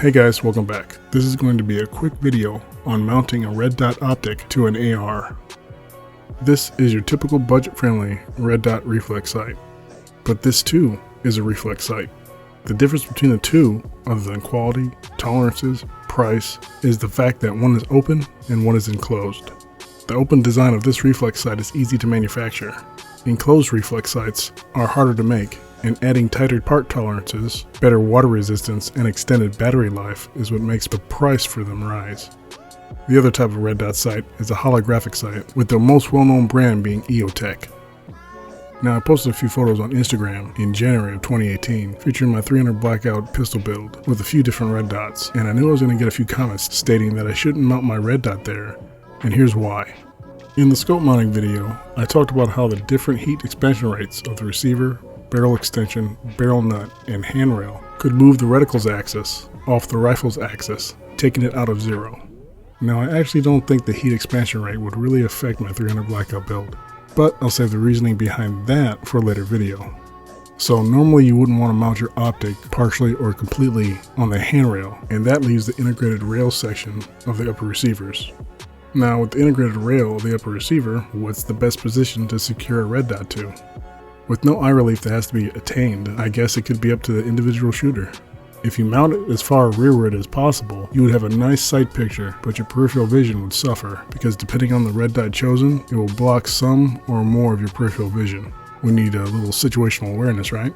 Hey guys, welcome back. This is going to be a quick video on mounting a red dot optic to an AR. This is your typical budget-friendly red dot reflex sight, but this too is a reflex sight. The difference between the two, other than quality, tolerances, price, is the fact that one is open and one is enclosed. The open design of this reflex sight is easy to manufacture. Enclosed reflex sights are harder to make, and adding tighter part tolerances, better water resistance, and extended battery life is what makes the price for them rise. The other type of red dot sight is a holographic sight, with the most well-known brand being EOTech. Now, I posted a few photos on Instagram in January of 2018 featuring my 300 blackout pistol build with a few different red dots, and I knew I was going to get a few comments stating that I shouldn't mount my red dot there, and here's why. In the scope mounting video, I talked about how the different heat expansion rates of the receiver, barrel extension, barrel nut, and handrail could move the reticle's axis off the rifle's axis, taking it out of zero. Now, I actually don't think the heat expansion rate would really affect my 300 blackout build, but I'll save the reasoning behind that for a later video. So normally you wouldn't want to mount your optic partially or completely on the handrail, and that leaves the integrated rail section of the upper receivers. Now, with the integrated rail of the upper receiver, what's the best position to secure a red dot to? With no eye relief that has to be attained, I guess it could be up to the individual shooter. If you mount it as far rearward as possible, you would have a nice sight picture, but your peripheral vision would suffer, because depending on the red dot chosen, it will block some or more of your peripheral vision. We need a little situational awareness, right?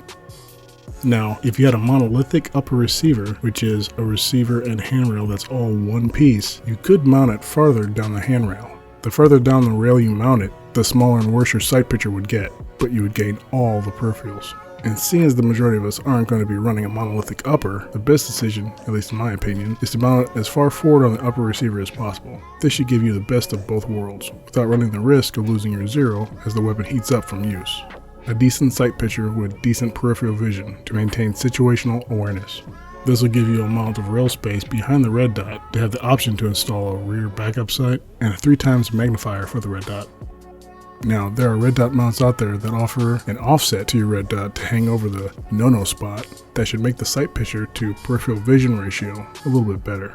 Now, if you had a monolithic upper receiver, which is a receiver and handrail that's all one piece, you could mount it farther down the handrail. The further down the rail you mount it, the smaller and worse your sight picture would get, but you would gain all the peripherals. And seeing as the majority of us aren't going to be running a monolithic upper, the best decision, at least in my opinion, is to mount it as far forward on the upper receiver as possible. This should give you the best of both worlds, without running the risk of losing your zero as the weapon heats up from use. A decent sight picture with decent peripheral vision to maintain situational awareness. This will give you a amount of rail space behind the red dot to have the option to install a rear backup sight and a 3x magnifier for the red dot. Now, there are red dot mounts out there that offer an offset to your red dot to hang over the no-no spot that should make the sight picture to peripheral vision ratio a little bit better.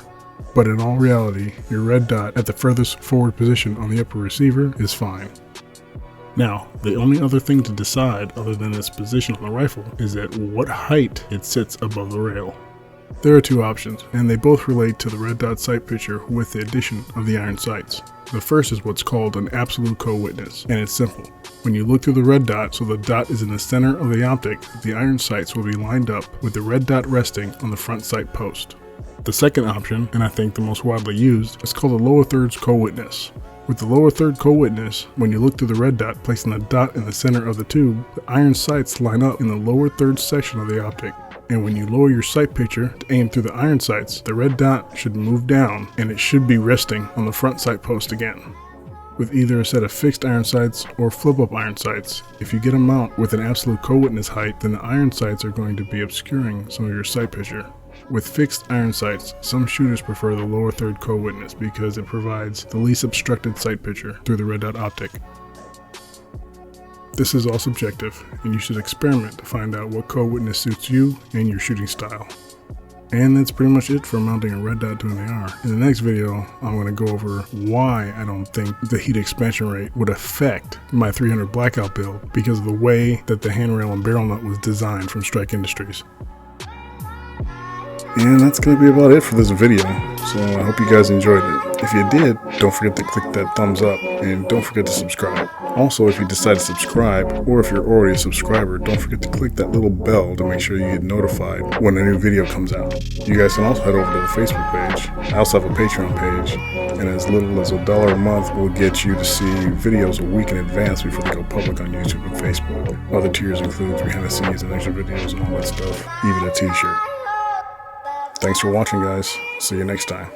But in all reality, your red dot at the furthest forward position on the upper receiver is fine. Now, the only other thing to decide other than its position on the rifle is at what height it sits above the rail. There are two options, and they both relate to the red dot sight picture with the addition of the iron sights. The first is what's called an absolute co-witness, and it's simple. When you look through the red dot so the dot is in the center of the optic, the iron sights will be lined up with the red dot resting on the front sight post. The second option, and I think the most widely used, is called a lower thirds co-witness. With the lower third co-witness, when you look through the red dot, placing the dot in the center of the tube, the iron sights line up in the lower third section of the optic. And when you lower your sight picture to aim through the iron sights, the red dot should move down and it should be resting on the front sight post again. With either a set of fixed iron sights or flip-up iron sights, if you get a mount with an absolute co-witness height, then the iron sights are going to be obscuring some of your sight picture. With fixed iron sights, some shooters prefer the lower third co-witness because it provides the least obstructed sight picture through the red dot optic. This is all subjective, and you should experiment to find out what co-witness suits you and your shooting style. And that's pretty much it for mounting a red dot to an AR. In the next video, I'm going to go over why I don't think the heat expansion rate would affect my 300 blackout build because of the way that the handrail and barrel nut was designed from Strike Industries. And that's going to be about it for this video, so I hope you guys enjoyed it. If you did, don't forget to click that thumbs up, and don't forget to subscribe. Also, if you decide to subscribe, or if you're already a subscriber, don't forget to click that little bell to make sure you get notified when a new video comes out. You guys can also head over to the Facebook page. I also have a Patreon page, and as little as $1 a month will get you to see videos a week in advance before they go public on YouTube and Facebook. Other tiers include behind the scenes and extra videos and all that stuff, even a t-shirt. Thanks for watching, guys. See you next time.